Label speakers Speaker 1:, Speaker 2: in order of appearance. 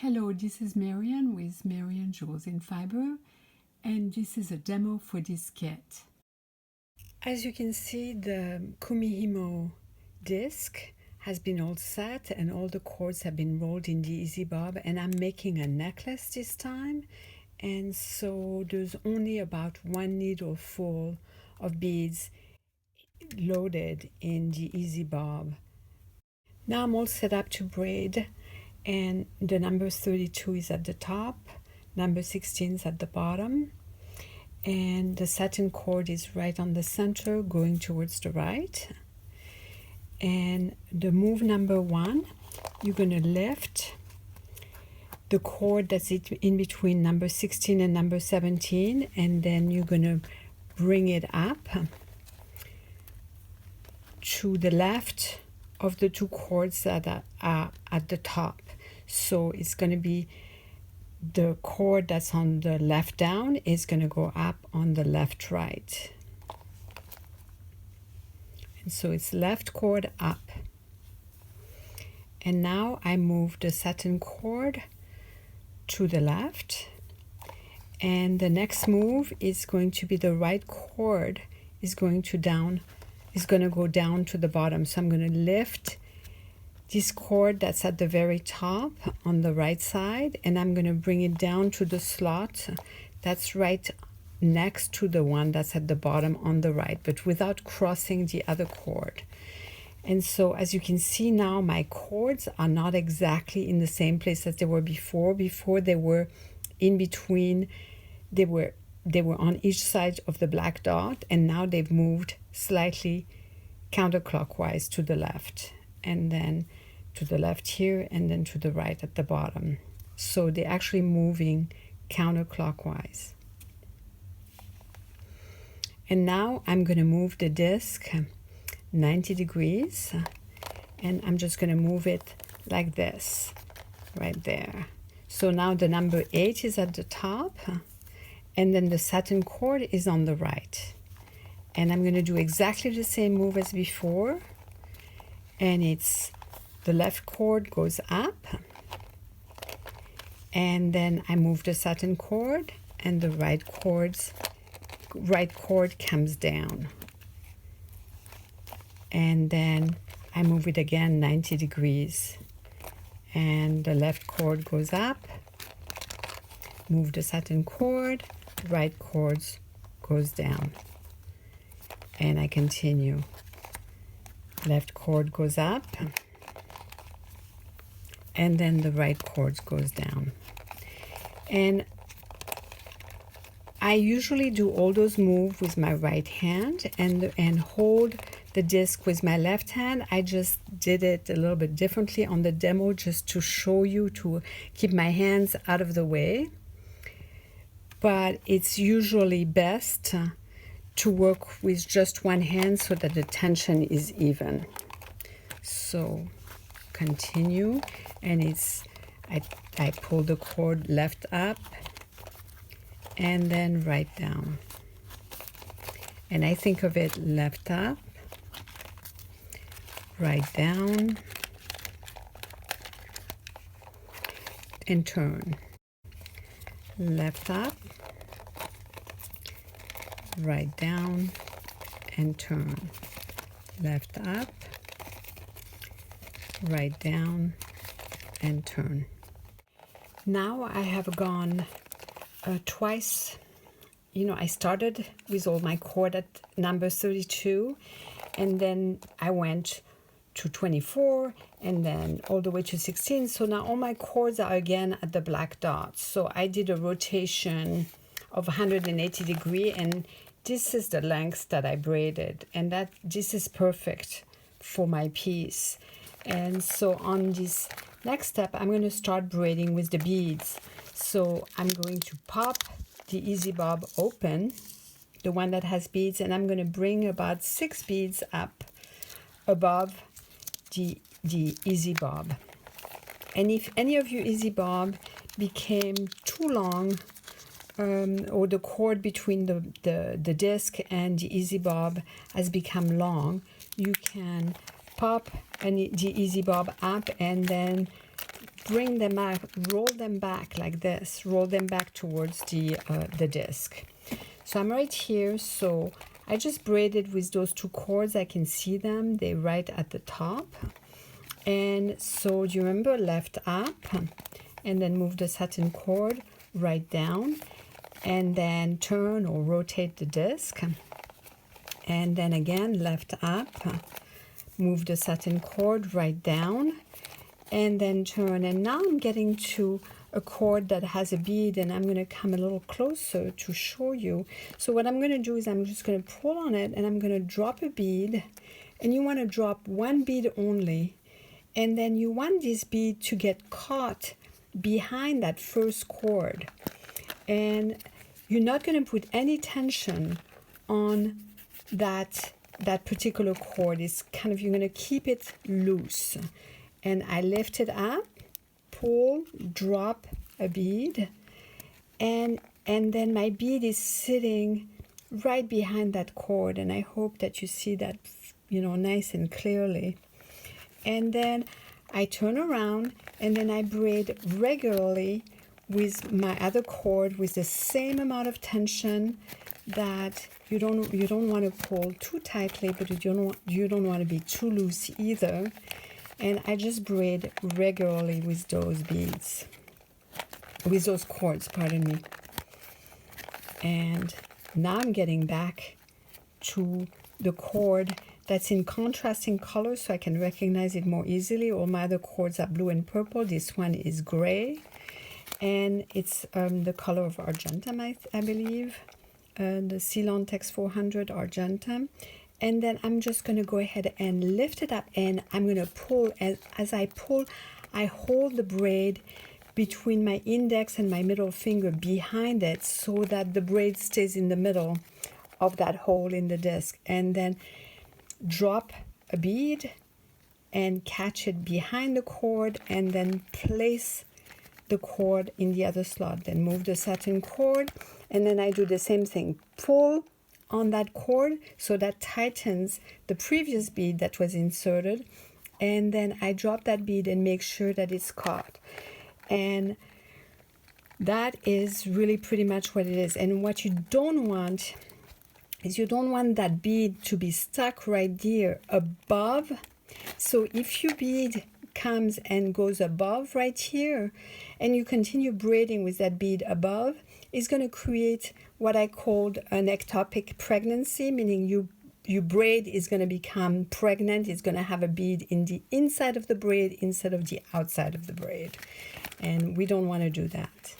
Speaker 1: Hello, this is Marian with Marian Jewels in Fiber, and this is a demo for this kit. As you can see, the Kumihimo disc has been all set and all the cords have been rolled in the Easy Bob, and I'm making a necklace this time, and so there's only about one needle full of beads loaded in the Easy Bob. Now I'm all set up to braid, and the number 32 is at the top, number 16 is at the bottom, and the satin cord is right on the center going towards the right. And the move number 1, you're going to lift the cord that's in between number 16 and number 17, and then you're going to bring it up to the left of the two cords that are at the top. So it's going to be the cord that's on the left down is going to go up on the left right. And so it's left cord up. And now I move the satin cord to the left. And the next move is going to be the right cord is going to go down to the bottom. So I'm going to lift this cord that's at the very top on the right side, and I'm going to bring it down to the slot that's right next to the one that's at the bottom on the right, but without crossing the other cord. And so as you can see now, my cords are not exactly in the same place as they were before. Before they were in between, they were on each side of the black dot, and now they've moved slightly counterclockwise to the left, and then to the left here, and then to the right at the bottom. So they're actually moving counterclockwise. And now I'm going to move the disc 90 degrees, and I'm just going to move it like this, right there. So now the number 8 is at the top, and then the satin cord is on the right. And I'm going to do exactly the same move as before, and it's the left cord goes up, and then I move the satin cord, and the right cord comes down, and then I move it again 90 degrees, and the left cord goes up, move the satin cord, right cord goes down, and I continue. Left cord goes up, and then the right cord goes down. And I usually do all those moves with my right hand and hold the disc with my left hand. I just did it a little bit differently on the demo just to show you, to keep my hands out of the way. But it's usually best to work with just one hand so that the tension is even. So continue, and I pull the cord left up and then right down, and I think of it left up, right down, and turn, left up, right down, and turn, left up, right down, and turn. Now I have gone twice. I started with all my cord at number 32, and then I went to 24, and then all the way to 16. So now all my cords are again at the black dots. So I did a rotation of 180 degrees, and this is the length that I braided, and this is perfect for my piece. And so on this next step, I'm going to start braiding with the beads. So I'm going to pop the Easy Bob open, the one that has beads, and I'm going to bring about 6 beads up above the Easy Bob. And if any of your Easy Bob became too long, or the cord between the disc and the Easy Bob has become long, you can pop the Easy Bob up and then bring them out, roll them back like this, roll them back towards the disc. So I'm right here, so I just braided with those two cords. I can see them, they're right at the top. And so you remember, left up, and then move the satin cord right down, and then turn or rotate the disc. And then again, left up, move the satin cord right down, and then turn. And now I'm getting to a cord that has a bead, and I'm going to come a little closer to show you. So what I'm going to do is I'm just going to pull on it, and I'm going to drop a bead, and you want to drop one bead only, and then you want this bead to get caught behind that first cord, and you're not going to put any tension on that particular cord. Is kind of, you're going to keep it loose. And I lift it up, pull, drop a bead, and then my bead is sitting right behind that cord, and I hope that you see that, you know, nice and clearly. And then I turn around, and then I braid regularly with my other cord with the same amount of tension. That you don't want to pull too tightly, but you don't want to be too loose either. And I just braid regularly with those beads, with those cords, pardon me. And now I'm getting back to the cord that's in contrasting colors, so I can recognize it more easily. All my other cords are blue and purple. This one is gray, and it's the color of Argentum, I believe. The Ceylon Tex 400 Argentum. And then I'm just going to go ahead and lift it up, and I'm going to pull. As I pull, I hold the braid between my index and my middle finger behind it, so that the braid stays in the middle of that hole in the disc. And then drop a bead and catch it behind the cord, and then place the cord in the other slot. Then move the satin cord, and then I do the same thing. Pull on that cord so that tightens the previous bead that was inserted, and then I drop that bead and make sure that it's caught. And that is really pretty much what it is. And what you don't want is you don't want that bead to be stuck right there above. So if your bead comes and goes above right here, and you continue braiding with that bead above, it's going to create what I called an ectopic pregnancy, meaning your braid is going to become pregnant. It's going to have a bead in the inside of the braid instead of the outside of the braid. And we don't want to do that.